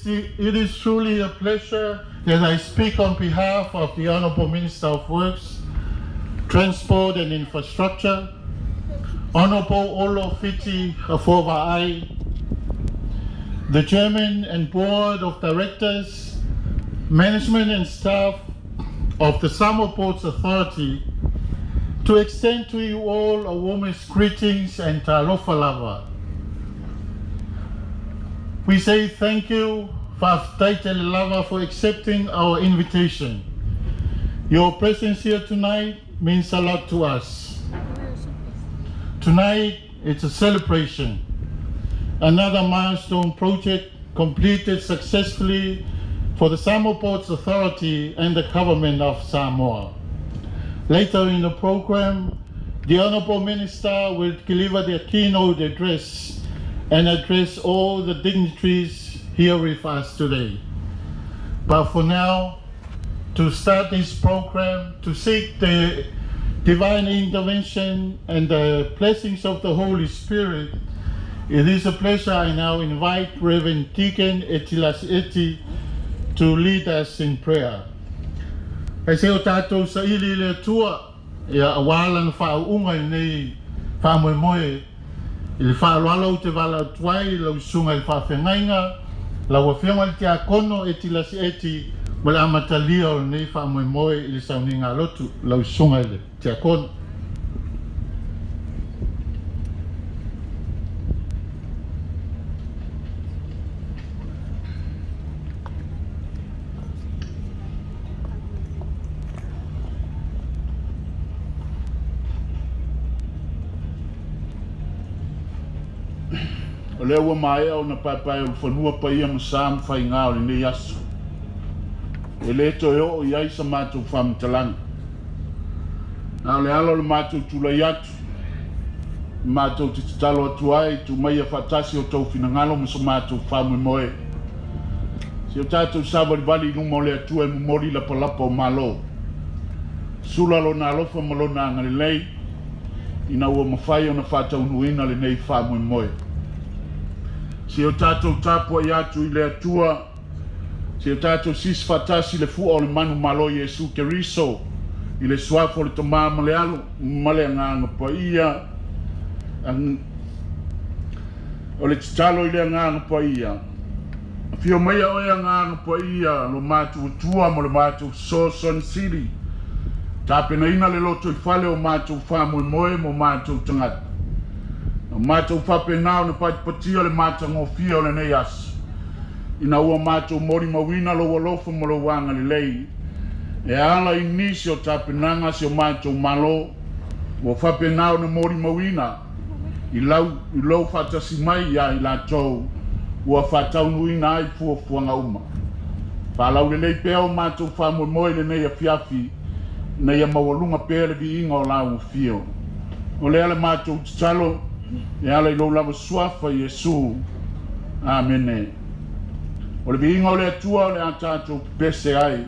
it is truly a pleasure that I speak on behalf of the Honorable Minister of Works, Transport and Infrastructure, Honorable Fiti, Afoa Vaai, the Chairman and Board of Directors, Management and Staff of the Samoa Ports Authority, to extend to you all a warmest greetings and talofa lava. We say thank you, Whaftaitele lava, for accepting our invitation. Your presence here tonight means a lot to us. Tonight, it's a celebration. Another milestone project completed successfully for the Samoa Ports Authority and the government of Samoa. Later in the program, the Honorable Minister will deliver their keynote address and address all the dignitaries here with us today. But for now, to start this program, to seek the divine intervention and the blessings of the Holy Spirit, it is a pleasure I now invite Reverend Deacon Etilasi to lead us in prayer. Kai se o tātou sa ili le tua, ia awala na whaunga nei whamoemoe, ili whaaloalo te wala tuai, lau sunga i whawhengainga, lau awhianga li te akono Etilasi ma le amatalia o nei whamoemoe ili sauninga lotu, lau sunga i te akono. O lea ua mai au na paepae o le whanua pa ia masam whai ngā o le nei asu. E le to eo o iai sa mātou whamtalanga. Nā le alo le mātou tūlai atu. Mātou te talo atu ai, tu mai a whatasi o tau whinangalo ma sa mātou whamui moe. Si o tātou sāwari wali numa o le atua e mumori la palapa o malo. Sula lo nā lofa malo nā ngari lei, ina ua mawhai o na whatau nuina le nei whamui moe. Si o tātou tāpua i atu i le atua, si o tātou sis whatasi le fua o le manu malo Jesu Keriso, i le suafo le tomā ma le alo, ma le nganga pa ia, o le titalo i le nganga pa ia. Fio mai o e nganga pa ia, lo mātou tua mo le mātou Son City, tāpena ina le loto i whale o mātou whamui moe mo mātou tangata. Mātou whapenao na patipatia le mātou ngofia o le nei asu. Ina ua mātou mori mawina lo walofa mo lo wanga le lei. E ala i nisi o tāpenanga si o mātou malo, ua whapenao na mori mawina, i lau whatasi mai ia i la tau, ua whatau nuina ai fuafuanga uma. Whalau le lei pēo mātou whamui moe le nei a fiafi, nei a mawalunga pēo le vi inga o lau fio. O le ale mātou talo, e ala i lou lava suafa Iesu. Amene. O le viinga o le atua o le a tātou pese ai.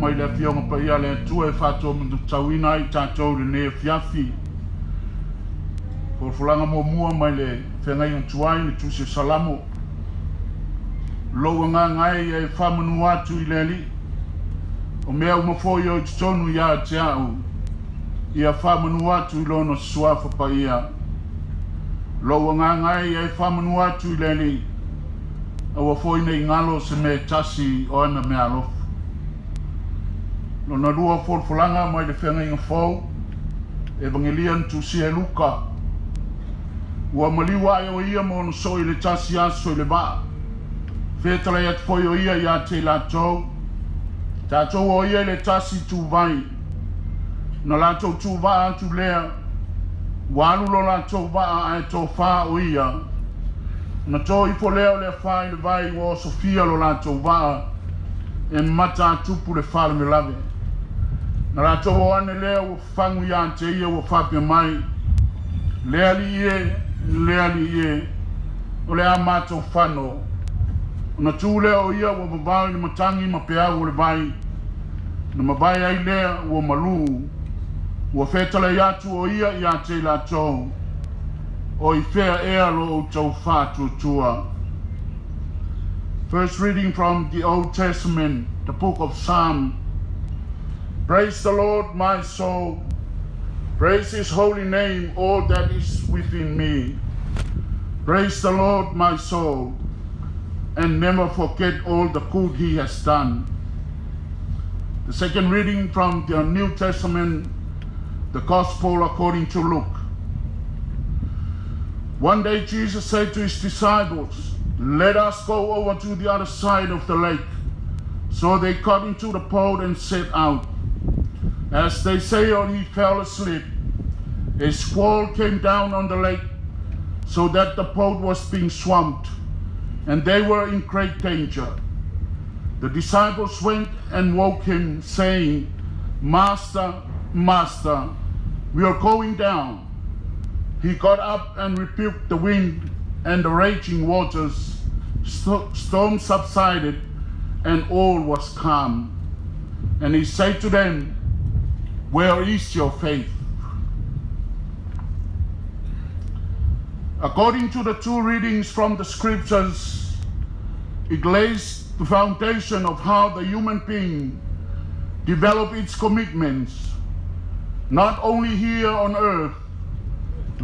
mai le fionga pa ia le tua e whato mundu tawina I tātou le ne fiafi. Fulanga mo mua mai le whengai un tuai le tuse salamo. Loa ngā ngai e whamanu atu I le li. O mea umafoi o tonu ia te au. Ia whamanu atu I lono suafa pa ia. Loa ngā ngai e whamanu atu I le li. Awa foi nei ngalo se me tasi o ana me alofu. Lona rua fulanga mai le whengai ngā fau. Evangelian tu si e luka. Ua maliwa e o ia mo no so I le tasi aso I le vaa. Whetara e atfoi o ia I te lātou. Tātou o ia le tasi tu vai. Na lātou tu vaa atu Leah. Walu lo lātou vaa ai tō wha o ia. Na tō I po leo le whai le vai o Sofia lo lātou vaa. E mata tupu le whare me lave. Na lātou o ane lea o whangu ia te ia o whapia mai. Lea li ie, o lea mātou whano. Na tū lea o ia o mawai ni matangi ma pea o le vai. Na mawai ai lea o malu. O whetala I atu o ia I te lātou. O I whea ea lo o tau whātua tua. First reading from the Old Testament, the book of Psalm. Praise the Lord, my soul. Praise His holy name, all that is within me. Praise the Lord, my soul, and never forget all the good He has done. The second reading from the New Testament, the Gospel according to Luke. One day Jesus said to His disciples, "Let us go over to the other side of the lake." So they got into the boat and set out. As they sailed, He fell asleep. A squall came down on the lake, so that the boat was being swamped, and they were in great danger. The disciples went and woke Him, saying, "Master, Master, we are going down." He got up and rebuked the wind and the raging waters. Storm subsided, and all was calm. And He said to them, "Where is your faith?" According to the two readings from the Scriptures, it lays the foundation of how the human being develops its commitments, not only here on earth,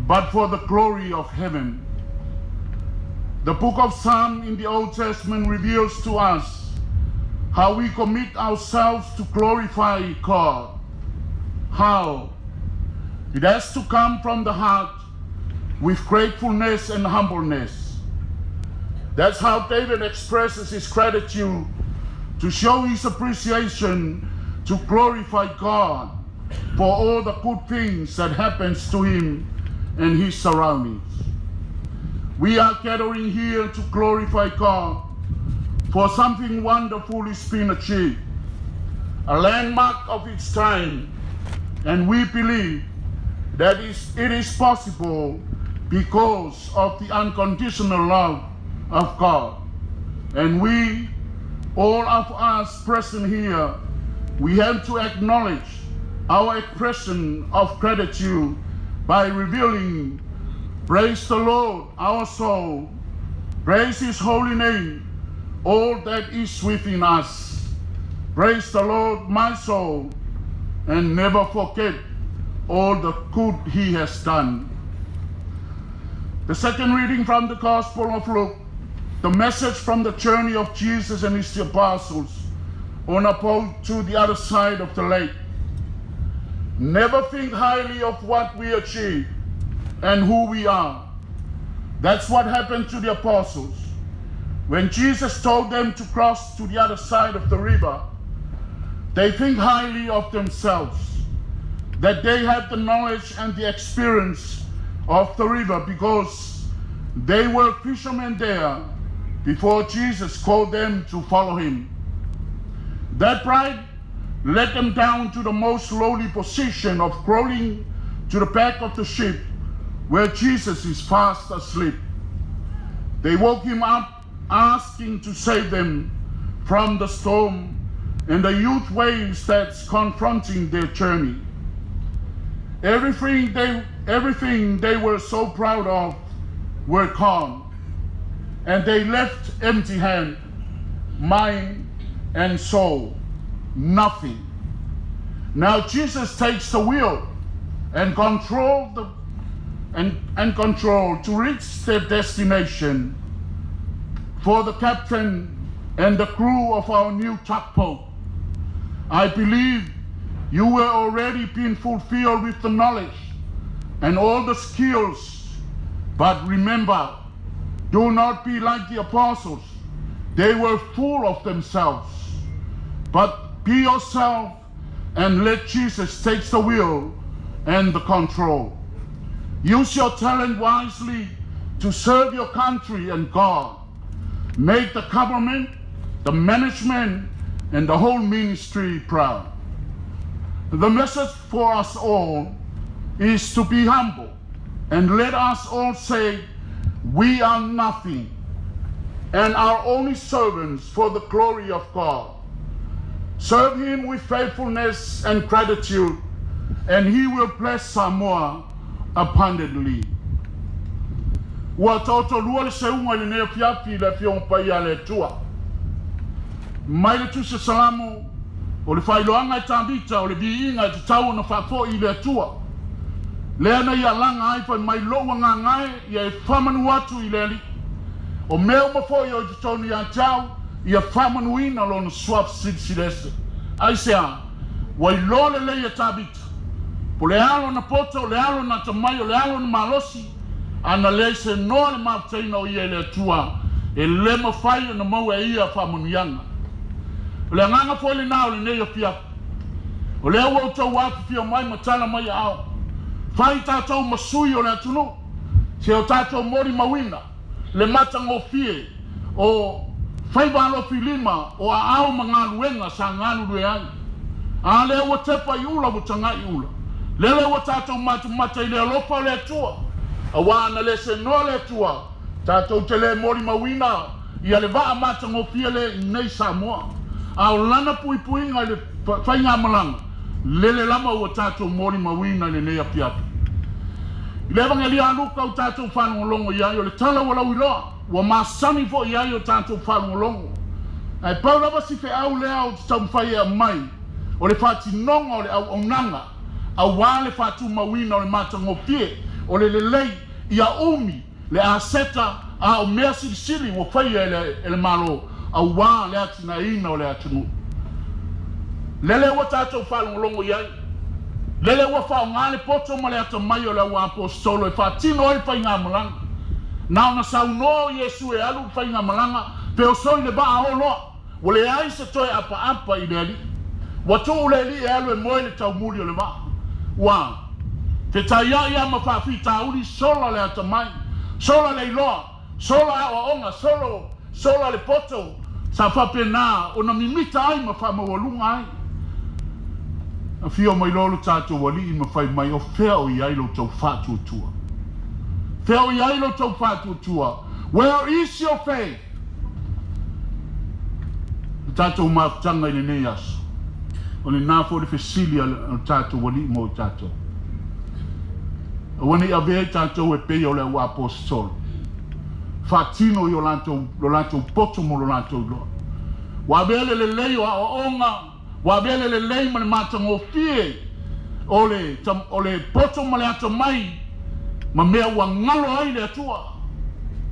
but for the glory of heaven. The book of Psalm in the Old Testament reveals to us how we commit ourselves to glorify God. How? It has to come from the heart with gratefulness and humbleness. That's how David expresses his gratitude, to show his appreciation, to glorify God for all the good things that happens to him and his surroundings. We are gathering here to glorify God for something wonderful is being achieved, a landmark of its time, and we believe that it is possible because of the unconditional love of God. And we, all of us present here, we have to acknowledge our expression of gratitude by revealing, "Praise the Lord, our soul. Praise His holy name, all that is within us. Praise the Lord, my soul, and never forget all the good He has done." The second reading from the Gospel of Luke, the message from the journey of Jesus and His apostles on a boat to the other side of the lake. Never think highly of what we achieve and who we are. That's what happened to the apostles. When Jesus told them to cross to the other side of the river, they think highly of themselves, that they had the knowledge and the experience of the river because they were fishermen there before Jesus called them to follow Him. That pride led them down to the most lowly position of crawling to the back of the ship where Jesus is fast asleep. They woke Him up asking to save them from the storm and the youth waves that's confronting their journey. Everything they were so proud of were gone, and they left empty-handed, mind and soul, nothing. Now Jesus takes the wheel and control to reach their destination. For the captain and the crew of our new tugboat, I believe you were already being fulfilled with the knowledge and all the skills. But remember, do not be like the apostles. They were full of themselves. But be yourself and let Jesus take the wheel and the control. Use your talent wisely to serve your country and God. Make the government, the management, and the whole ministry proud. The message for us all is to be humble and let us all say, we are nothing and are only servants for the glory of God. Serve Him with faithfulness and gratitude, and He will bless Samoa abundantly. Ua toto lua le seunga le nea fiafi le fiong paia le tua. Mai le tu se salamu, o le whailoanga I tambita, o le biinga I te tau na whafo I le tua. Lea na ia langa ai whai mai loa ngā ngai, ia e whamanu atu I le li. O meo mafo I o te tonu ia tau, ia whamanu ina lo na swap sidsidese. Ai sea, wai lo le leia tambita. Po le alo na poto, le alo na tamai, o le alo na malosi, ana le se no le maftaina o ia le tua, e le mawhai na mau e ia whamunianga. O le nganga fo le nao le neia fia. O le awa o tau wapi fia mai matala mai ao. Whai tātou masui o le atunu, se o tātou mori mawina, le matango fie, o whai walo filima, o a ao mga luenga sa nganu lue ai. A le awa tepa I ula mo tanga I ula. Le awa tātou mata I le alofa o le atua. A wana le se no le atua, tātou te le mori mawina, ia le waa matango fie le nei Samoa. A o lana pui ngai le whai ngā malanga, le lama ua tātou mori mawina le nei apiapi. I le wanga lia anuka o tātou whanongolongo iai, o le tala wala uiloa, ua masani fo iai o tātou whanongolongo. Ai pau lava si fe au lea o tau mwhai ea mai, o le whati nonga o le au nanga, a wale whatu mawina o le matango fie, o le lei ia umi, le aseta a o mea sili o whai ele malo, a wā le atina ina o le atunu. Lele ua tātou whalongolongo iai. Lele ua whao ngāle poto ma le ata mai o le ua apostolo e whatino i whai ngā malanga. Nao na sauno Yesu e alu whai ngā malanga, pe o soi le baa o loa. Wa le ai se toi apa I le ali. Wa tu le li e alu e moe le tau muri o le baa. Wa, te tai ia ma whawhi tauri sola le ata mai. Sola le iloa, sola a onga, sola le poto, sa whapena o na mimita ai ma whamawalunga ai. A fio mai lolo tātou wali I ma whai mai o whea o iai lo tau whātua tua. Whea o iai lo tau whātua tua. Where is your faith? Tātou mawhtanga I le nei aso. O le nāfo le whesilia o tātou wali mo tātou. A wani a vea tātou e pei o le ua apostolo. Fatino I o lantou poto mo lo lantou loa. Wa vele le lei o a onga, wa vele le lei ma le matango fie, o le poto ma le ato mai, ma mea ua ngalo ai le atua.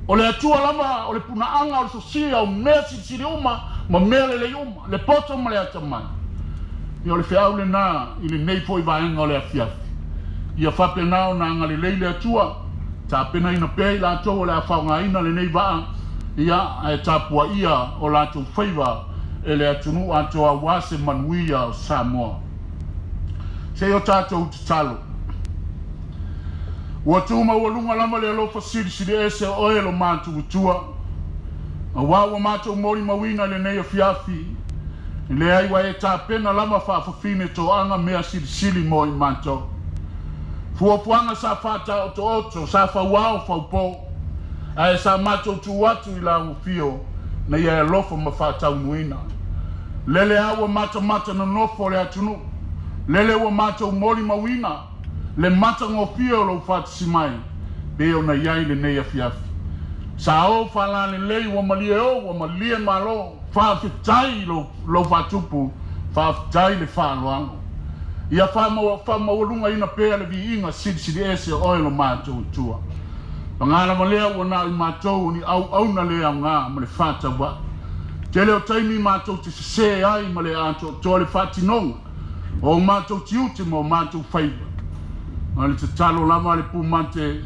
O le atua lama, o le punaanga, o le sosia, o mea siri uma, ma mea le uma, le poto ma le ato mai. I o le whiau le nā, I le nei fo I vaenga o le afiafi. Ia whape nao na anga le lei le atua, ta pena ina pei la tō o le awhaunga ina le nei waa, ia e tapua ia o la tō whaiva e le atunu a tō a wase manuia o Samoa. Se o tātou te talo. Ua tūma ua lunga lama le alofa siri ese o e lo mātu utua. A wawa mātou mori mawina le nei a fiafi. Le aiwa e tā pena lama whaafafine tō anga mea siri mo I mātou. Fuafuanga sa whata o to oto, sa whawao whaupo. Ae sa mātou tu watu I la ufio, na ia e lofa ma whatau nuina. Lele awa mata na nofo le atunu. Lele wa mata umoli mawina. Le mata ngofio lo fatu simai. Beo na yai le neia fiafi. Sao falane lei wa malie wa malie malo. Whaafitai lo whatupu. Whaafitai le whaaloango. Ia whamawalunga ina pēa le vi inga sidi ese oilo mātou tua. Pangala malea wana i mātou ni au na lea ngā ma le whata wa. Te leo taimi mātou te se ai ma le ato toa le whatinonga. O mātou tiute mo mātou whaiva. Ma le te talo lama le pumante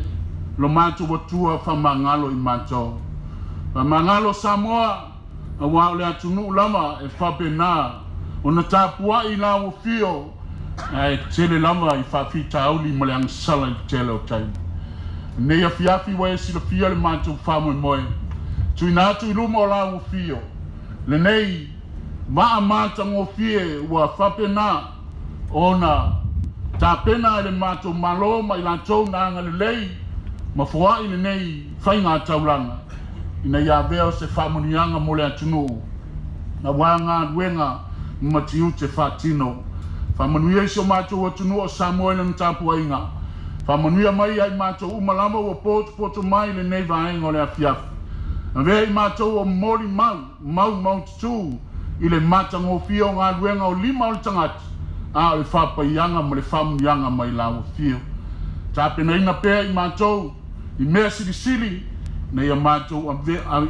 lo mātou watua whamangalo i mātou. Whamangalo Samoa a wao le atunu lama e whapena. O na tāpua i la o fio e tele lama i whawhita auli ma le angsala i tele o taimi. Nei a fiafi wa e sila fia le mātou whamoe moe. Tui nātu i luma o la o fio. Le nei maa māta ngō fie ua whapena ona tāpena e le mātou maloma i lantou na anga le lei ma fua i le nei whainga tauranga. Ina ia veo se whamonianga mo le atunu. Na wanga duenga matiu te whatino. Whamanuia iso mātou atunu o Samoa le mtapua inga. Whamanuia mai ai mātou umalama o poto mai le nei vaenga o le afiafi. Na vea i mātou o mori mau tutu i le mata ngō ngā duenga o 5 o le tangati. A le whapaianga ma le whamunianga mai la o fio. Tāpena ina pēr i mātou i mea sili na ia mātou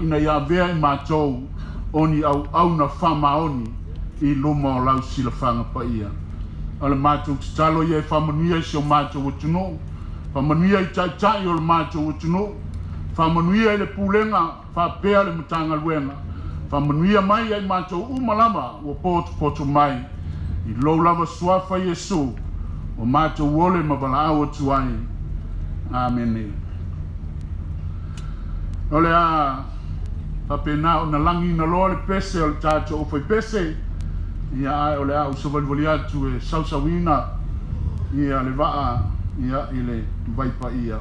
ina ia vea i mātou oni au na whamaoni i luma o lau sila whanga pa ia. O le mātou te talo ia e whamanuia i si o mātou o tuno. Whamanuia i tai o le mātou o tuno. Whamanuia i le pūlenga whapea le mutanga luenga. Whamanuia mai ai mātou umalama o poto mai. I lou lava suafa Yesu o mātou wole ma wala awa tuai. Amen. Ole a papena o na langi na loa le pese o le tātou o whai pese. Ia ai ole a usawalwali atu e sausawina. Ia le waa ia i le vaipa ia.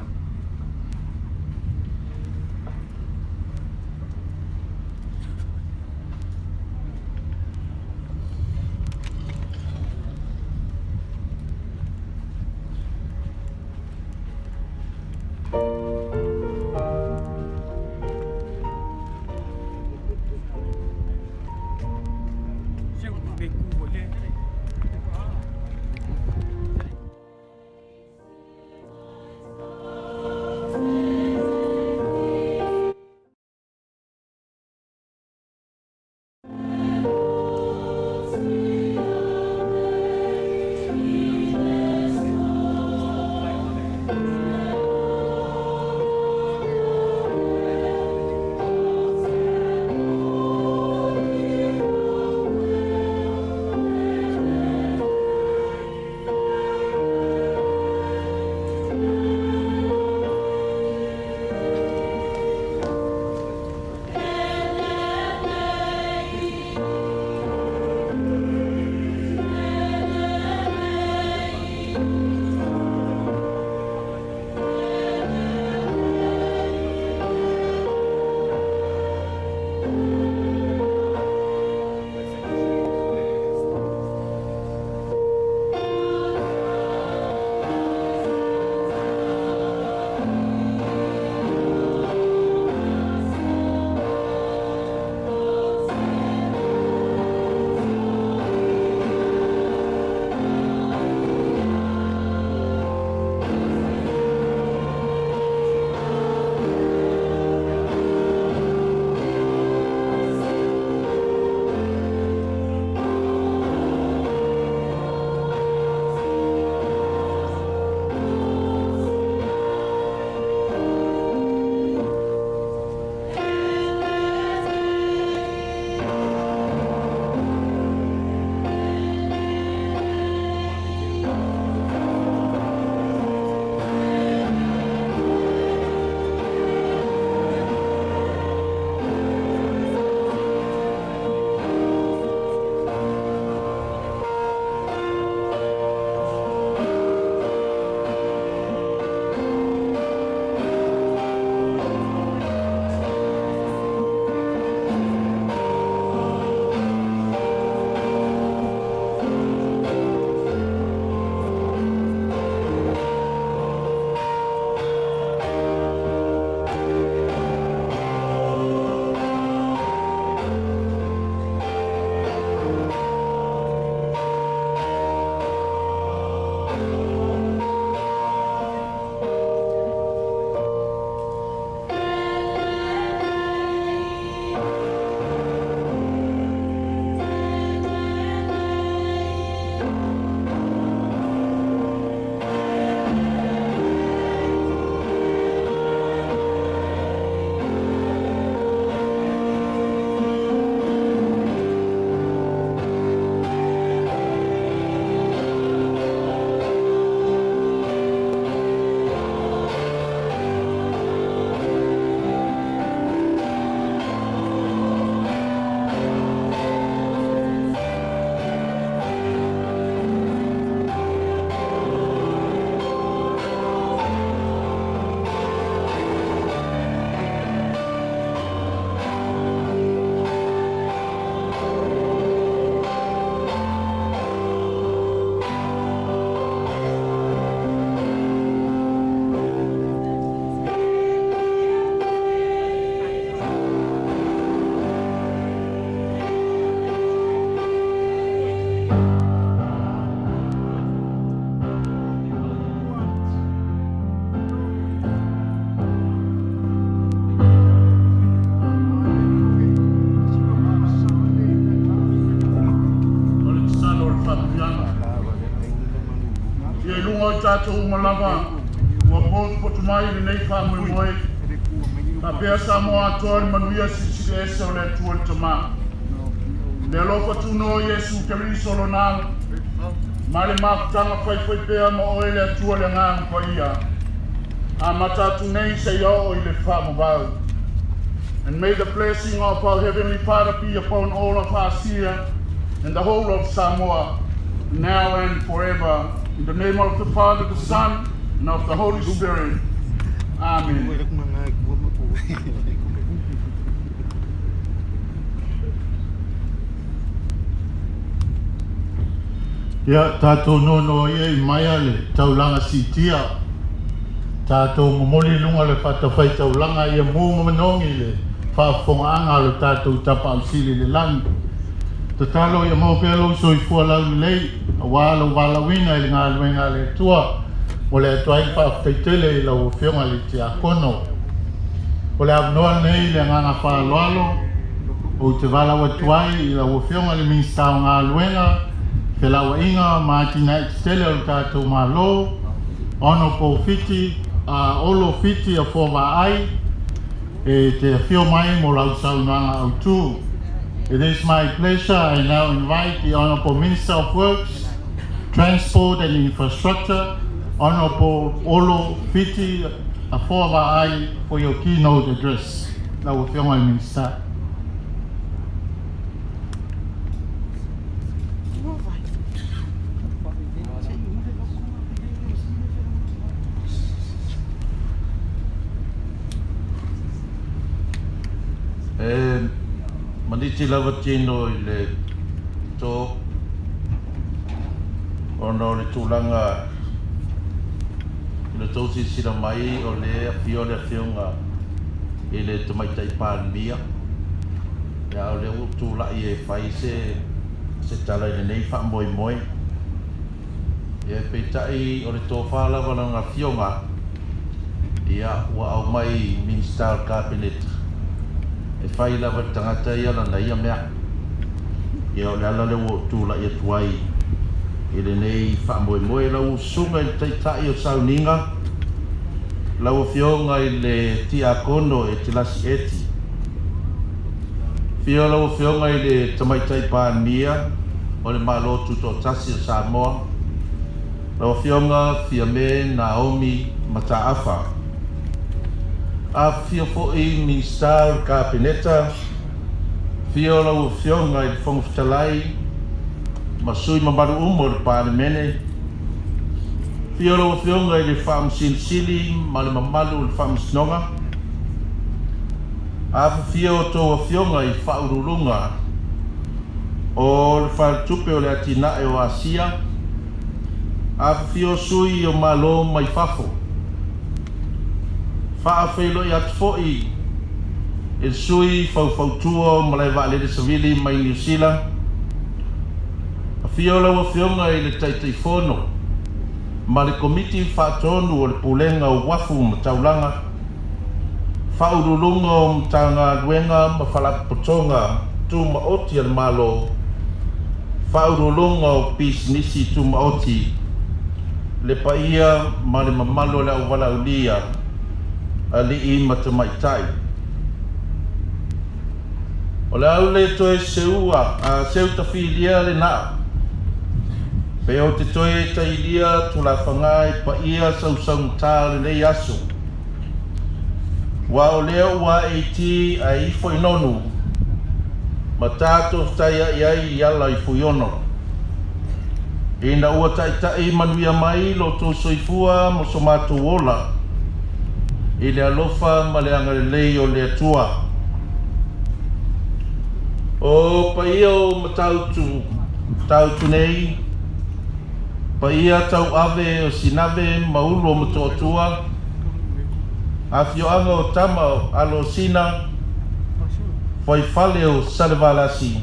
mo tato malava wa both potumai ni nei fa mo a pea Samoa tuan manuia si ese o le tuan tama le lofa tuno Yesu Keriso lonal mare makutanga fai pea ma o le tua le ngang pa ia a matatu nei se yo o le fa mo. And may the blessing of our Heavenly Father be upon all of us here and the whole of Samoa, now and forever. In the name of the Father, the Son, and of the Holy Spirit. Amen. Ya tato nono ye maiale taulanga sitia tato momoli lunga le patafai taulanga ye mo manongi le whaafonga le tātou tapa au sili le lang. Te talo ia mau pelo soi fua lau lei, a wālo walawina i ngā luenga le tua, o le atuai whaafteitele i lau whionga le te akono. O le avnoa nei le nganga whaaloalo, o te walawa tuai i lau whionga le ministau ngā luenga, te lawa inga mātina i tele o le tātou malo, ono po Fiti, olo Fiti a Vaai, e te whio mai mo lau saunanga au tū. It is my pleasure I now invite the Honourable Minister of Works, Transport and Infrastructure, Honourable Olo Fiti Afoa Vaai for your keynote address. Lau whio mai Minister. Maniti lava tino i le tō ono le tūlanga i le tō sisira mai o le Fio le whionga i le tamaitai pānmia ia o le tūlai e whai se tala i le nei wha moi moi ia peitai o le tō whālawa na ngā whionga ia ua au mai Minister Cabinet e whai lawa tangata ia lana ia mea ia o le ala le wo tūla ia tuai i le nei wha moe moe lau sunga i teitai o sauninga lau whionga i le tiakono Etilasi eti whio lau whionga i le tamaitai pānia o le malotu tō tasi o Samoa lau whionga Fiame Naomi Mataafa a fio fo i Minister Kabineta fio lau whionga i whangwhitalai masui mamaru umo le Parlemene fio lau whionga i le whaamsinsili ma le mamalu le whaamsinonga a fio tō whionga i whaurulunga o le whaatupe o le atinae o Asia a fio sui o malo mai whafo whaafeilo i atu fo'i e sui whautua ma le waalele savili mai New Zealand a fio lau whionga i le taitaifono ma le komiti whaatonu o le pulenga o wafu ma taulanga whaurulunga o mtanga luenga ma whalapotonga tu ma oti al malo whaurulunga o pisnisi tu ma oti le paia ma le mamalo le au walaulia ali i matamaitai o le au le toe seua a seu tafilia le na pe o te toe tailia tula whangai pa ia sau mta le lei aso wa o leo ua e ti a i fo inonu ma tātou taia iai i ala i fuiono ina ua taitai manuia mai lo tō soifua mo so mātou ola i le alofa ma le angalelei o le atua o paia o matautu nei paia tau ave o sinave maulu o matoatua a fioanga o tama alo sina foi fale o Sa'ula-60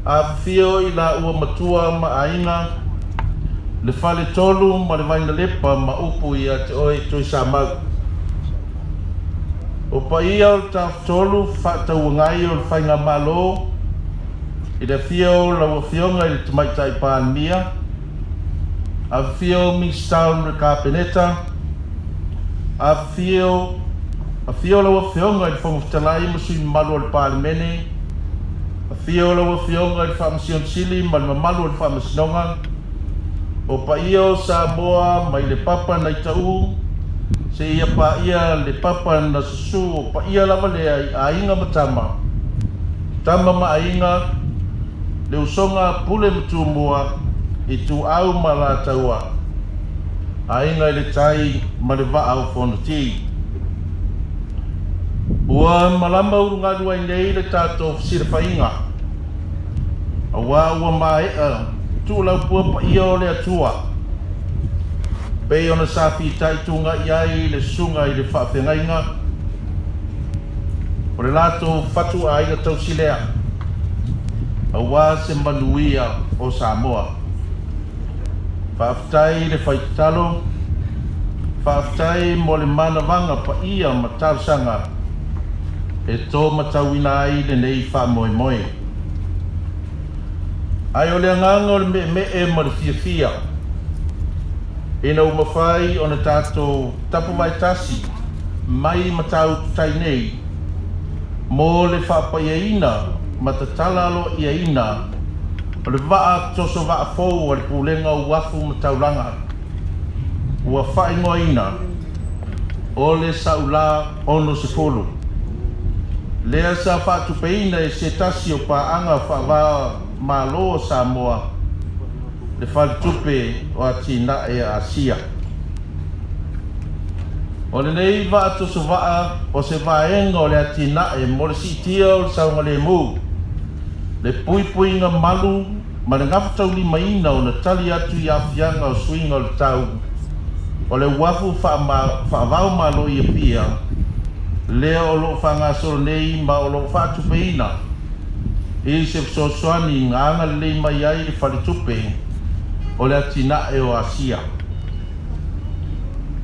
a fio i la ua matua ma aina le fale tolu ma le vaina lepa ma upu i a te oi tui sa mau o paia o tolu whaatau ngai o le whainga malo i le fio la ua fionga i le tamaitai pānia a fio Mixtown re Kapeneta, a fio lawa fionga i whamawhitalai masui malu al Palimene, a fio lawa fionga i whamasion sili malu malu al whamasinonga, o pa ia o Samoa mai le papa na itau, se ia pa ia le papa na susu, o pa ia lava le ainga matama, tama ma ainga, le usonga pule matumua, i tu au ma la taua, ainga i le tai ma le va au whanati. Ua malama urunga dua i nei le tato sirpainga, awa ua maea, tu lau pua pa ia o le atua. Pei ona safi tai tunga iai le sunga i le whaafengainga. O le lato fatu a inga tau silea. Awa se manuia o Samoa. Whaaftai le whaitalo. Whaaftai mo le manawanga pa ia matausanga. E tō matauina ai le nei wha moe moe. Ai o le anganga o le me e ma le fia. Ina umawhai o na tātou tapu mai tasi, mai matau tutai nei, mō le whaapaia ma ta talalo ia ina, o le waa toso waa fōu o le pūlenga o wafu mataulanga, ua whaingoa ina, o le Sa'ula-60. Leah sa whaatupeina e se tasi o paanga whaavaa malo o Samoa, le whalitupe o atina e Asia. O le nei wa atoso waa o se vaenga o le atina e mo le sitia o le saunga le mu. Le pui nga malu ma le ngafutau lima ina o na tali atu i afianga o swinga o le tau. O le wafu whaavau malo i pia. Lea o lo whangasoro nei ma o lo whaatupeina. E se sosoani nganga le mai ai le whalitupe o le atina e o Asia.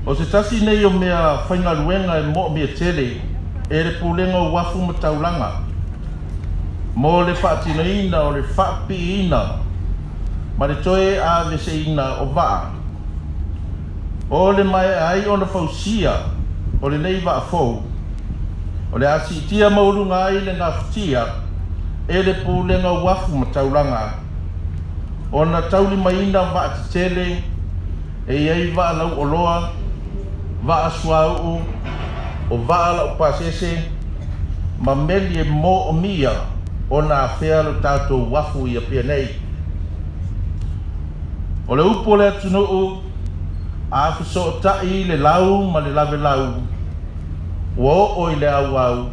O se tasi nei o mea whaingaruenga e mo mea tele e le pūlenga o wafu mataulanga. Mo le whaatinaina o le whaapiina ma le toe a veseina o waa. O le mai ai o na whausia o le nei waa fau. O le asitia maurunga ai le ngaftia e le pūlenga o wafu mataulanga. O na tauli maina wa atitele e iei wa lau oloa, wa aswau o wa lau pasese ma meli e mo o mia o na afea lo tato wafu i a pia nei. O le upo le atunuu a fiso o tai le lau ma le lave lau o i le au au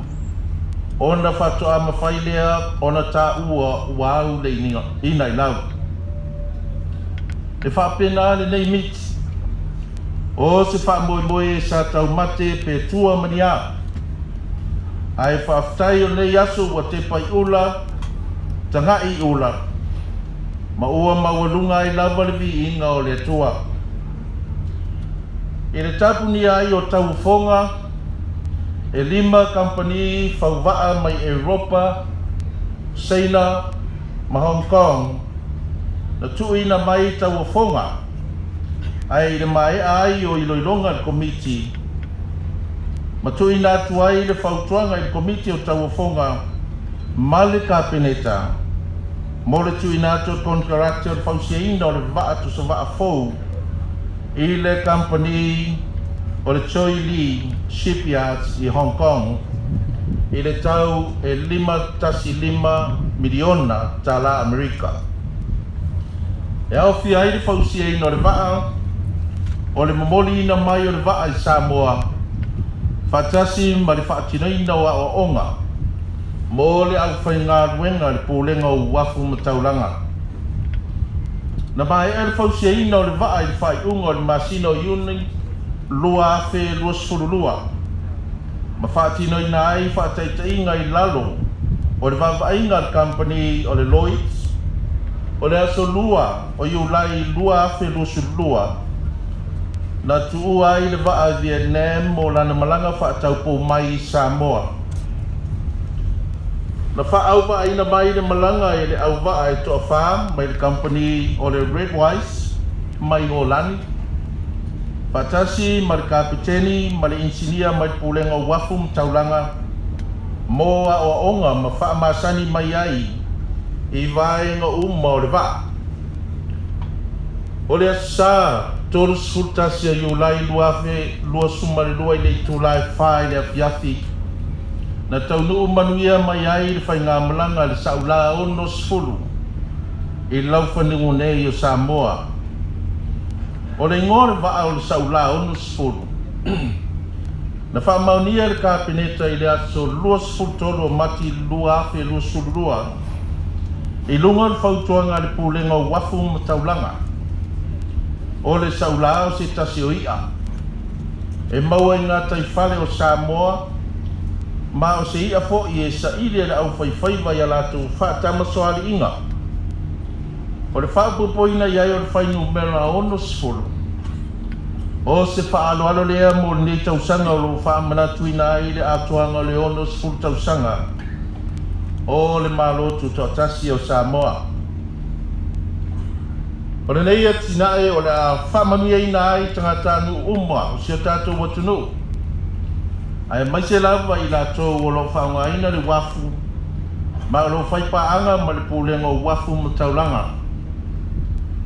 o na fatoa mawhai lea o na ta ua wau le ina i lau. E whapena le nei mit. O se wha moe sa tau mate pe tua mania. Ai whaftai o nei aso wa te pai ula, tangai ula. Ma ua mawalunga i lava le vi inga o le tua. I le tapu ni ai o tau fonga, e 5 company whauwaa mai Europa, China, ma Hong Kong, na tuina mai tau fonga ai le mai ai o iloilonga komiti ma tuina atu ai le fautuanga i komiti o tau fonga male kapeneta mo le tuina atu contractor fausiaina o le vaa tu sa vaa fau i le company o le Choi Lee Shipyards i Hong Kong i le tau e 5 miliona tala Amerika. E au fia ai le fausia ina o le waa, o le momoli ina mai o le waa i Samoa, fatasi ma le whaatina ina o a onga, mo le au whainga ruenga le pōlenga o wafu mataulanga. Na mai e le fausia ina o le waa i le whaiunga o le masino iuni, lua afe lua surulua. Ma whaatina ina ai whaataita inga i lalo, o le wawaiinga le company o le Lloyds, o le aso lua o iulai lua afe lusulua na tuu ai le waa Vietnam o lana malanga whaataupo mai Samoa. Na whaau wa aina mai le malanga e le au waa e toa wha mai le company o le Red Wise mai Holani. Patasi mai kapiteni mai insinia mai pulenga wafum taulanga moa o onga ma wha masani mai ai I Vaai nga o le Vaai. O le asa tolu sultasi a iulai lua sumari lua I le itulai whai le afiafi na taunu manuia mai ai le whai ngā malanga le Sa'ula-60 I lau whaningu nei o Samoa. O le ngore Vaai o le Sa'ula-60 na whamaunia le kāpeneta I le aso lua sfutolo o mati lua afe lua sulurua I lunga le whautuanga le pulenga o wafu mataulanga. O le Sa'ula-60 o ia. E maua I ngā taifale o Samoa ma o se ia fo I sa ili le au whaiwhaiva I alatu whaatamasoali inga. O le whaapupoina iai o le whainu mera ono sfulu. O se whaaloalo lea mo le nei tausanga o lo whaamanatuina ai le atuanga o le ono sfulu tausanga. O le malotu tōtasi o Samoa. O le nei atinae o le whaamanuia ina ai tangata nu umwa o si o tātou watunu. Ai mai se lava I lātou o lo whaungaina le wafu ma o lo whaipaanga ma le pūlenga o wafu mataulanga.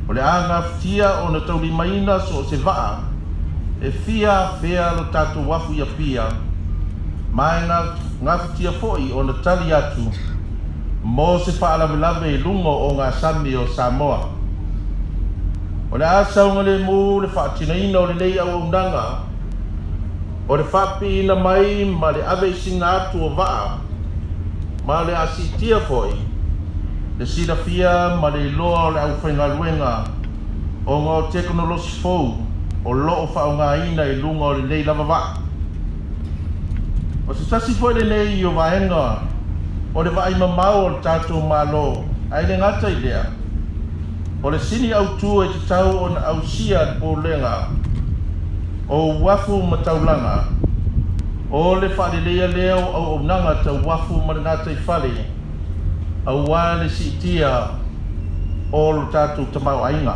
O le anga fitia o na tauli maina so se vaa e fia fea lo tātou wafu ia pia ma e ngā fitia foi o na tali atu mo se whaalavelave I lungo o ngā sami o Samoa. O le asa unga le mu le whaatinaina o le nei au unanga o le whapi ina mai ma le ave singa atu o vaa ma le asitia foi le sida fia ma le loa o le au whainga luenga o ngā teknolosi fau o loo whaunga ina I lunga o le nei lava vaa. O se tasi foi le nei I o vaenga o le vai mamau o le tātou malo ai le ngata I lea. O le sini au tu e te tau o na au sia le pōlenga o wafu mataulanga o le whare lea leo au nanga ta wafu marinata I whare au wale si tia o lo tātou tamau ainga.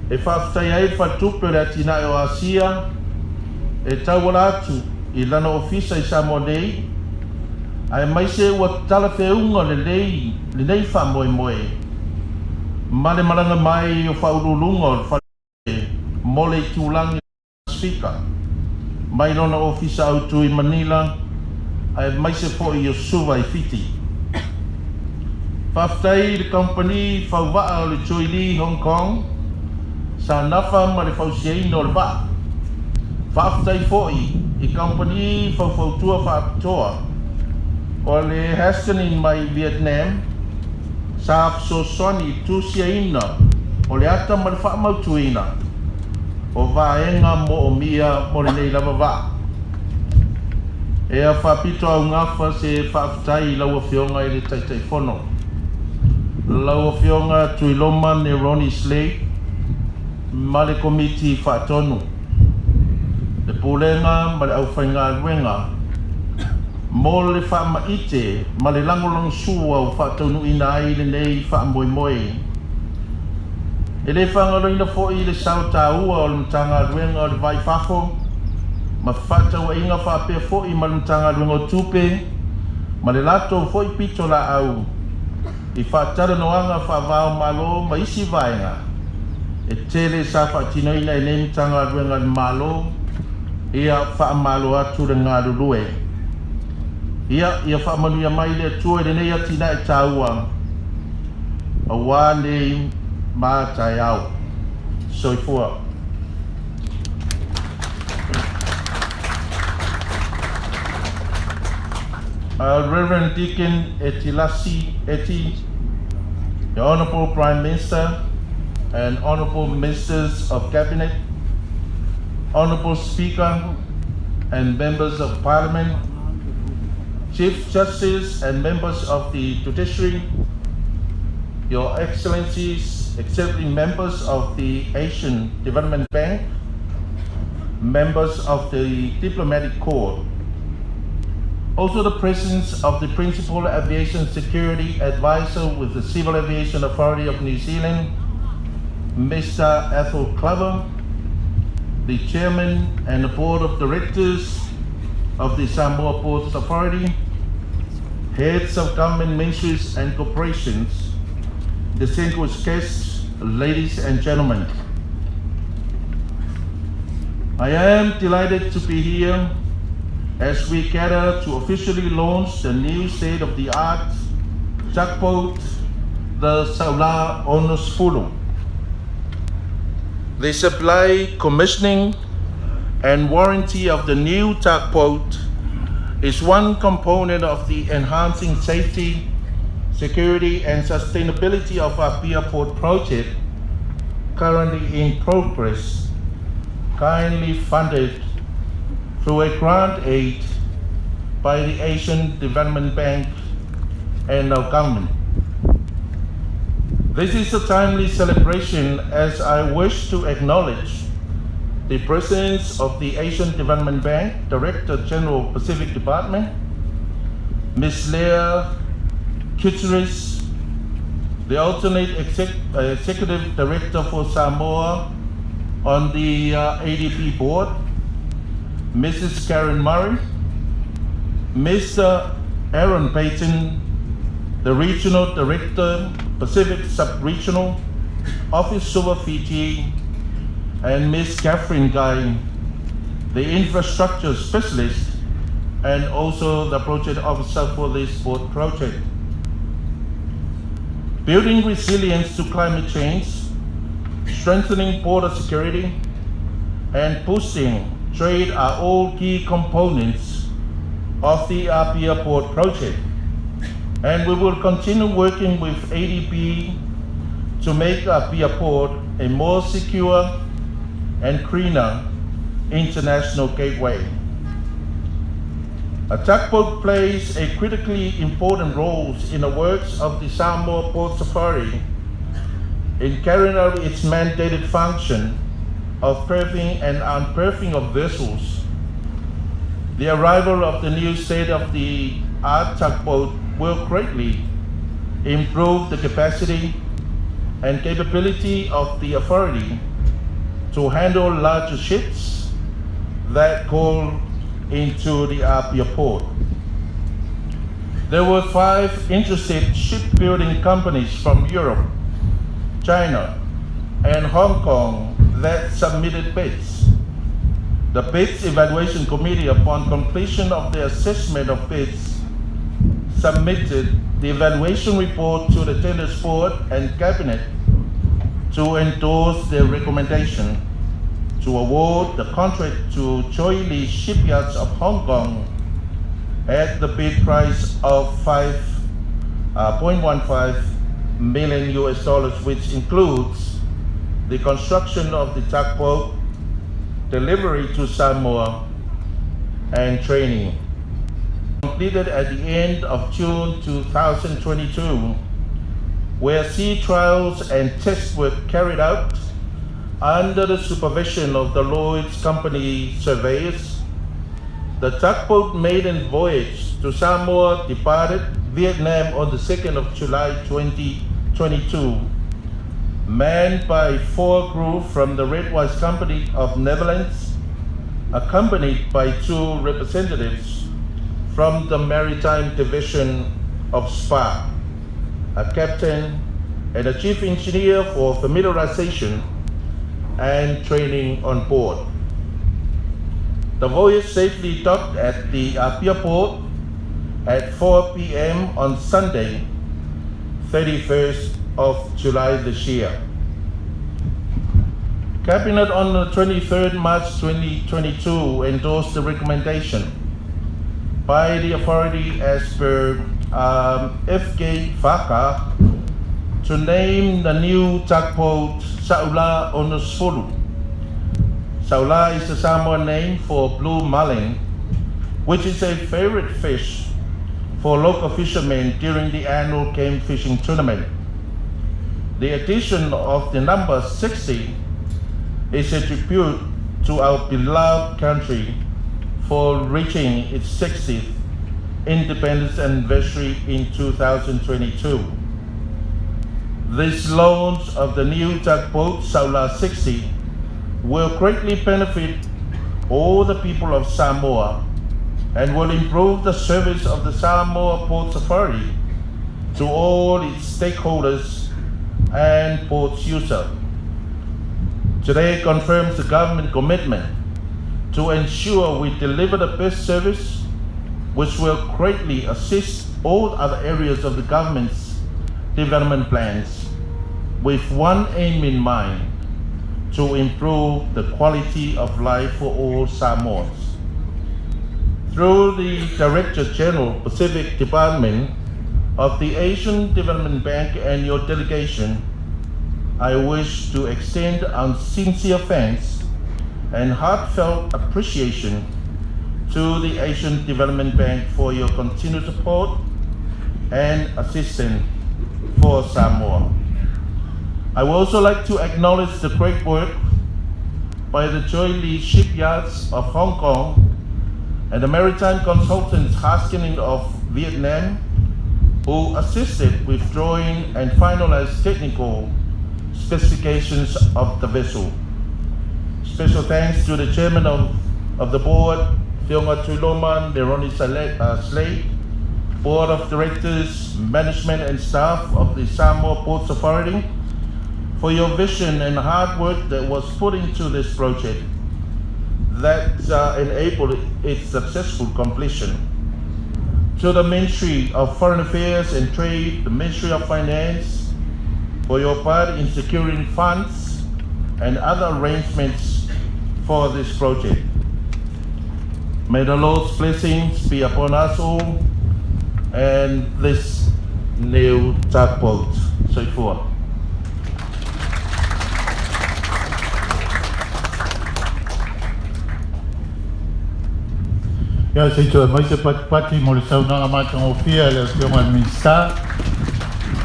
E whaafitai ai whatupe le atina o Asia e tau wala atu I lana ofisa I Samoa nei ai mai se ua tala whiunga le nei wha moe moe ma le maranga mai o whaurulunga o whare mole I tūlangi speaker mai lona ofisa autu I Manilla ai mai se po I o suva I Fiti. Whaftai le company whauwaa o le Choi Li Hong Kong sa nafa ma le whausiaina o le waa. Whaftai I company whauwhautua whaapitoa o le Hastening mai Vietnam sa apsosoni tusiaina o le ata ma le whaamautuina o vaenga mo o mia mo le nei lava waa. E a whapito au ngafa se whaafitai laua whionga I le taitai whono. Laua whionga tuiloma ne Ronnie Slade ma le komiti whaatonu. Le pūlenga ma le au whainga ruenga mo le whaamaite ma le langolang sua o whaatonu ina ai le nei whaamoe moe. E le whangaroina fo I le sao tāua o le mtanga ruenga o le vai whafo ma whataua inga whapea fo I ma le mtanga ruenga o tupe ma le lato fo I pito la au I whaatara noanga whaavao malo ma isi vaenga e tele sa whaatinoina I nei mtanga ruenga le malo ia whaamalo atu le ngā rurue. Ia whaamanuia mai le atua le nei atina e tāua a wā nei mātai au. Soifua. Reverend Deacon Etilasi, the Honorable Prime Minister and Honorable Ministers of Cabinet, Honorable Speaker and Members of Parliament, Chief Justice and members of the Judiciary, Your Excellencies, accepting members of the Asian Development Bank, members of the Diplomatic Corps, also the presence of the Principal Aviation Security Advisor with the Civil Aviation Authority of New Zealand, Mr. Ethel Clover, the Chairman and the Board of Directors of the Samoa Ports Authority, heads of government ministries and corporations, distinguished guests, ladies and gentlemen. I am delighted to be here as we gather to officially launch the new state-of-the-art tugboat, the Sa'ula-60. The supply, commissioning, and warranty of the new tugboat is one component of the enhancing safety, security, and sustainability of our Pier Port project, currently in progress, kindly funded through a grant aid by the Asian Development Bank and our government. This is a timely celebration as I wish to acknowledge the presence of the Asian Development Bank Director General Pacific Department, Ms. Leah, Gutierrez, the alternate Executive Director for Samoa on the ADB board, Mrs. Karen Murray, Mr. Aaron Payton, the Regional Director, Pacific Sub-Regional, Officer Fiti, and Ms. Catherine Guy, the Infrastructure Specialist, and also the Project Officer for this port project. Building resilience to climate change, strengthening border security, and boosting trade are all key components of the Pier Port project. And we will continue working with ADB to make our Pier Port a more secure and greener international gateway. A tugboat plays a critically important role in the works of the Samoa Ports Authority in carrying out its mandated function of berthing and unberthing of vessels. The arrival of the new state-of-the-art tugboat will greatly improve the capacity and capability of the authority to handle larger ships that call into the Pier Port. There were 5 interested shipbuilding companies from Europe, China, and Hong Kong that submitted bids. The Bids Evaluation Committee, upon completion of the assessment of bids, submitted the evaluation report to the Tenders Board and Cabinet to endorse their recommendation to award the contract to Choi Lee Shipyards of Hong Kong at the bid price of $5.15 million US, which includes the construction of the tugboat, delivery to Samoa, and training. Completed at the end of June 2022, where sea trials and tests were carried out under the supervision of the Lloyd's Company surveyors. The tugboat maiden voyage to Samoa departed Vietnam on the 2nd of July 2022, manned by 4 crew from the Redwise Company of Netherlands, accompanied by 2 representatives from the Maritime Division of SPA, a captain and a chief engineer for familiarization and training on board. The voyage safely docked at the Pier Port at 4 p.m. on Sunday, 31st of July this year. Cabinet on the 23rd March 2022 endorsed the recommendation by the authority as per FK FACA to name the new tugboat Sa'ula-60. Sa'ula is the Samoan name for blue marlin, which is a favorite fish for local fishermen during the annual game fishing tournament. The addition of the number 60 is a tribute to our beloved country for reaching its 60th independence anniversary in 2022. This launch of the new tugboat Sa'ula-60 will greatly benefit all the people of Samoa and will improve the service of the Samoa Ports Authority to all its stakeholders and ports users. Today confirms the government commitment to ensure we deliver the best service, which will greatly assist all other areas of the government's development plans, with one aim in mind: to improve the quality of life for all Samoans. Through the Director General Pacific Department of the Asian Development Bank and your delegation, I wish to extend our sincere thanks and heartfelt appreciation to the Asian Development Bank for your continued support and assistance for Samoa. I would also like to acknowledge the great work by the Joint Shipyards of Hong Kong and the Maritime Consultants Haskinen of Vietnam, who assisted with drawing and finalized technical specifications of the vessel. Special thanks to the Chairman of the Board, Fionga Tuloman, Leroni Slade, Board of Directors, Management and Staff of the Samoa Ports Authority, for your vision and hard work that was put into this project that enabled its successful completion. To the Ministry of Foreign Affairs and Trade, the Ministry of Finance, for your part in securing funds and other arrangements for this project. May the Lord's blessings be upon us all and this new tugboat. So forth. Ya se tu mai se pati mo le sauna mata ofia le fiona minsta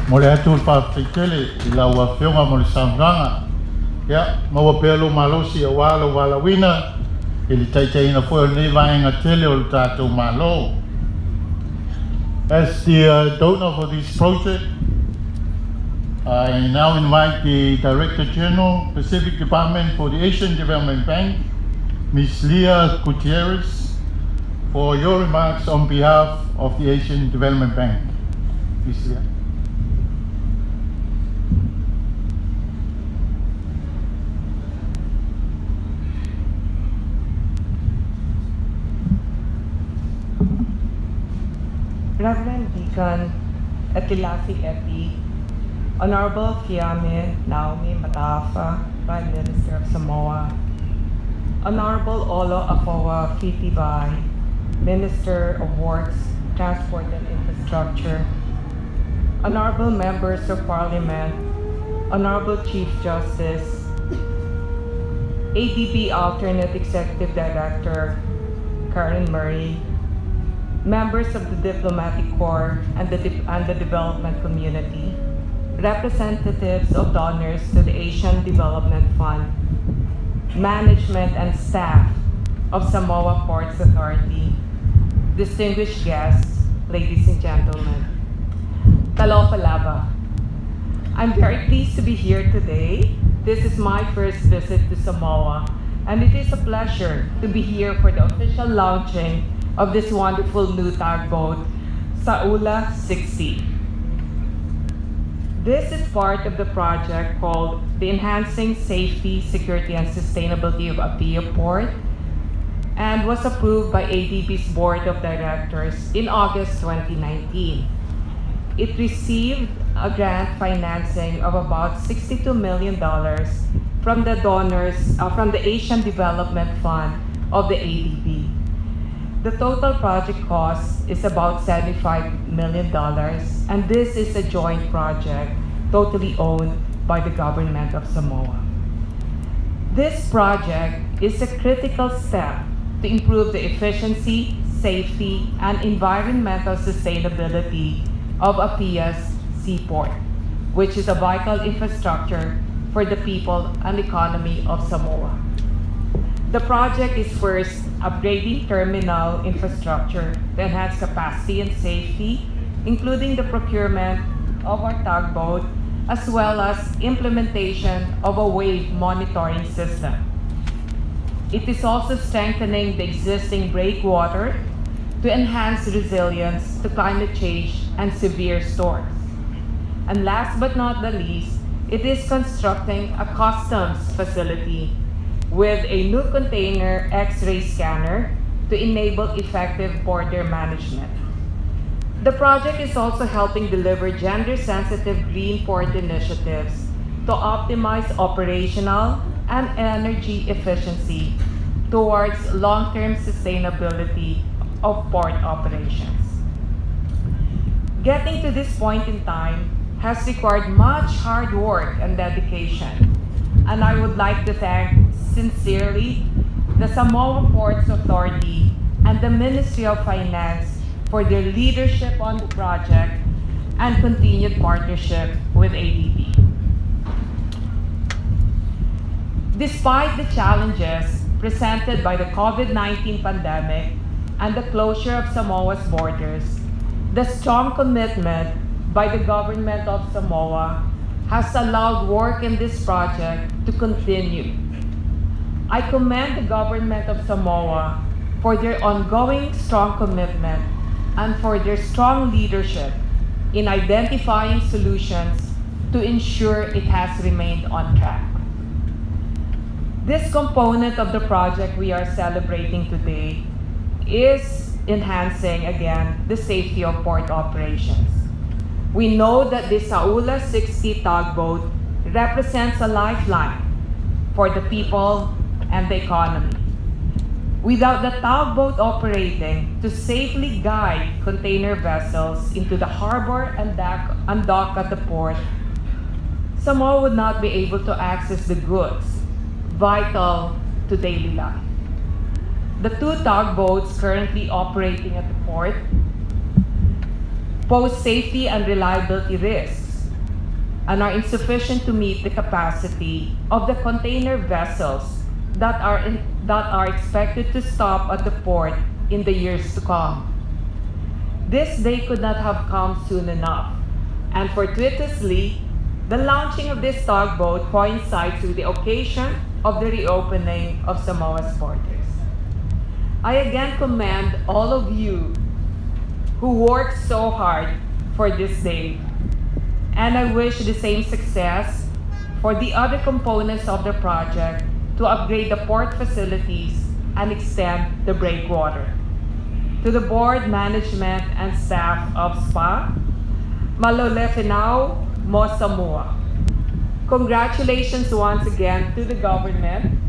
mo le atu pa fitele la wa fiona mo le sauna ya mo pelo malosi wala wina ele tai na foi ne vai nga tele o tato malo. As the donor for this project, I now invite the Director General, Pacific Department for the Asian Development Bank, Ms. Leah Gutierrez, for your remarks on behalf of the Asian Development Bank. Ms. Leah. Reverend Deacon Etilasi Eti, Honorable Fiame, Naomi, Prime Minister of Samoa, Honorable Afoa, Fiti, Vaai, Minister of Works, Transport and Infrastructure, Honorable Members of Parliament, Honorable Chief Justice, ADB Alternate Executive Director, Karen Murray, members of the Diplomatic Corps and the development community, representatives of donors to the Asian Development Fund, management and staff of Samoa Ports Authority, distinguished guests, ladies and gentlemen. Talofa lava. I'm very pleased to be here today. This is my first visit to Samoa, and it is a pleasure to be here for the official launching of this wonderful new tugboat, Sa'ula-60. This is part of the project called the Enhancing Safety, Security, and Sustainability of Apia Port, and was approved by ADB's Board of Directors in August 2019. It received a grant financing of about $62 million from the donors, from the Asian Development Fund of the ADB. The total project cost is about $75 million, and this is a joint project totally owned by the government of Samoa. This project is a critical step to improve the efficiency, safety, and environmental sustainability of Apia's seaport, which is a vital infrastructure for the people and economy of Samoa. The project is first upgrading terminal infrastructure to enhance capacity and safety, including the procurement of our tugboat as well as implementation of a wave monitoring system. It is also strengthening the existing breakwater to enhance resilience to climate change and severe storms. And last but not the least, it is constructing a customs facility with a new container X-ray scanner to enable effective border management. The project is also helping deliver gender-sensitive green port initiatives to optimize operational and energy efficiency towards long-term sustainability of port operations. Getting to this point in time has required much hard work and dedication, and I would like to thank sincerely the Samoa Ports Authority and the Ministry of Finance for their leadership on the project and continued partnership with ADB. Despite the challenges presented by the COVID-19 pandemic and the closure of Samoa's borders, the strong commitment by the government of Samoa has allowed work in this project to continue. I commend the government of Samoa for their ongoing strong commitment and for their strong leadership in identifying solutions to ensure it has remained on track. This component of the project we are celebrating today is enhancing, again, the safety of port operations. We know that the Sa'ula-60 tugboat represents a lifeline for the people and the economy. Without the tugboat operating to safely guide container vessels into the harbor and dock at the port, Samoa would not be able to access the goods vital to daily life. The two tugboats currently operating at the port pose safety and reliability risks and are insufficient to meet the capacity of the container vessels that are expected to stop at the port in the years to come. This day could not have come soon enough, and fortuitously, the launching of this tugboat coincides with the occasion of the reopening of Samoa's borders. I again commend all of you who worked so hard for this day, and I wish the same success for the other components of the project to upgrade the port facilities and extend the breakwater. To the board, management, and staff of SPA, Malolefenao mo Samoa. Congratulations once again to the government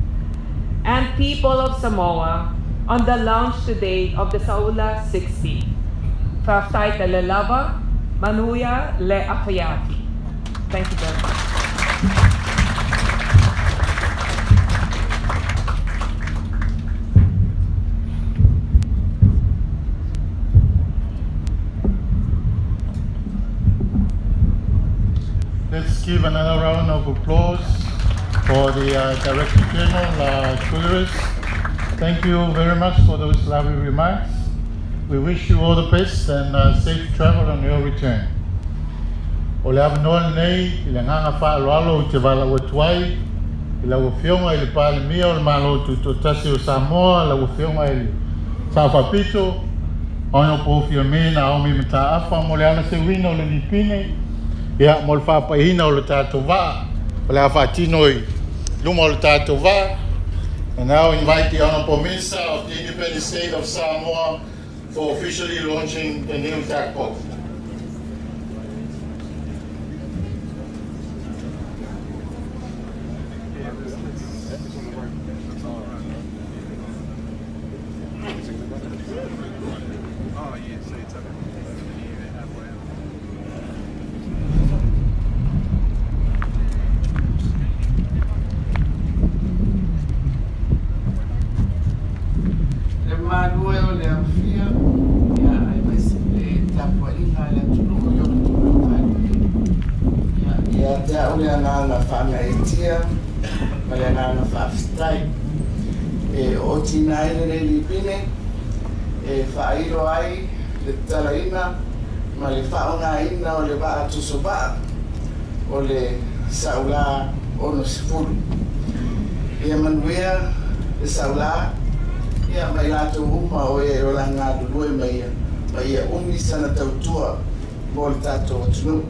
and people of Samoa on the launch today of the Sa'ula-60. Faftay Talalava, Manuya Le Afayati. Thank you very much. Let's give another round of applause for the Director General, Gutierrez. Thank you very much for those lovely remarks. We wish you all the best and safe travel on your return. O le avanoa nei, I le nganga whaaloalo te wala watuai, I la wafionga I le pale mia o le malo to tasi o Samoa, la wafionga I le Sa'upapito, ono po Fiame, Naomi mata afa, mo le ana se wina o le lipine, ia mo le whapahina o le tātou Vaai, o le awhatinoi luma o le tātou Vaai. And now invite the Honorable Minister of the Independent State of Samoa for officially launching the new tugboat. Whairo ai le talaina ma le whaonga ina o le waa tuso waa o le Sa'ula ono sifuru. Ia manuia le Sa'ula ia mai latou uma o e o la ngā dulue mai ia umi sana tautua mo le tātou atunu.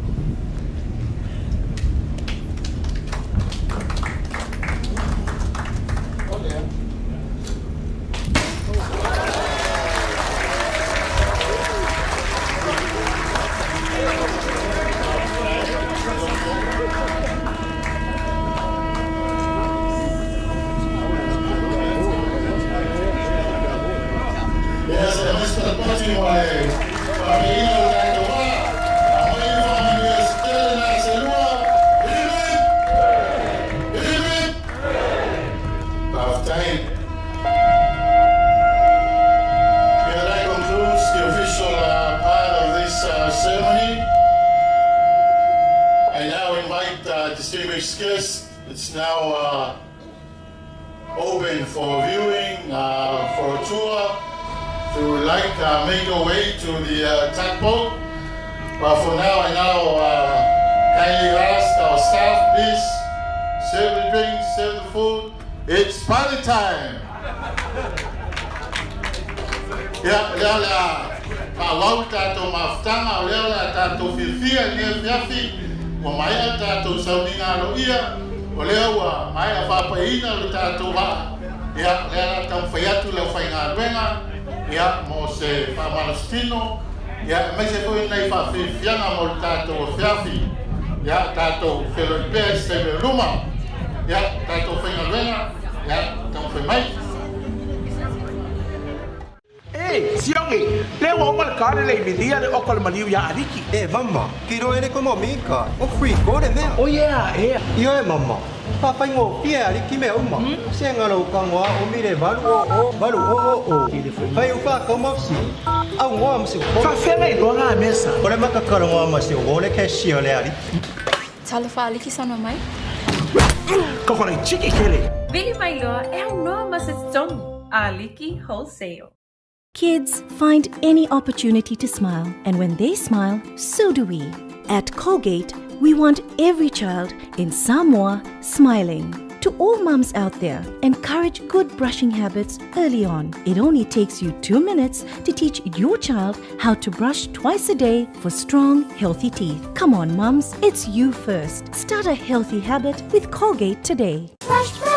It's now open for viewing, for a tour. If you would like, make your way to the tugboat. But for now, I now kindly ask our staff, please serve the drinks, serve the food. It's party time. Leah, wau tātou mawhtanga, Leah tātou whiwhia, Fiame, o mai a tātou sauninga alo ia, o Leah ua mai a whapaina le tātou wa. Leah tau whaiatu leo whainga ruenga, mo se whamalastino, me se koe nei whawhianga mo le tātou o Fiame, tātou wheloi se me ruma, tātou whainga ruenga, tau whaimai. Siongi, leo o mal kare le Manilla le okol maliu ya adiki. Mama, kiro ene ko mika. O free go de me. Oh yeah. Yo mama. Papa ngo pia adiki me uma. Senga lo kangwa o mire balu o. Pai ufa como si. Au ngo am si. Fa fela i doa mesa. Ora makakalo ngo am si o le cashier le adiki. Talofa aliki sana mai. Kokore chiki kele. Vini mai loa e au noa masitoni. Aliki Wholesale. Kids find any opportunity to smile, and when they smile, so do we. At Colgate, we want every child in Samoa smiling. To all mums out there, encourage good brushing habits early on. It only takes you 2 minutes to teach your child how to brush twice a day for strong, healthy teeth. Come on, mums, it's you first. Start a healthy habit with Colgate today. Brush, brush.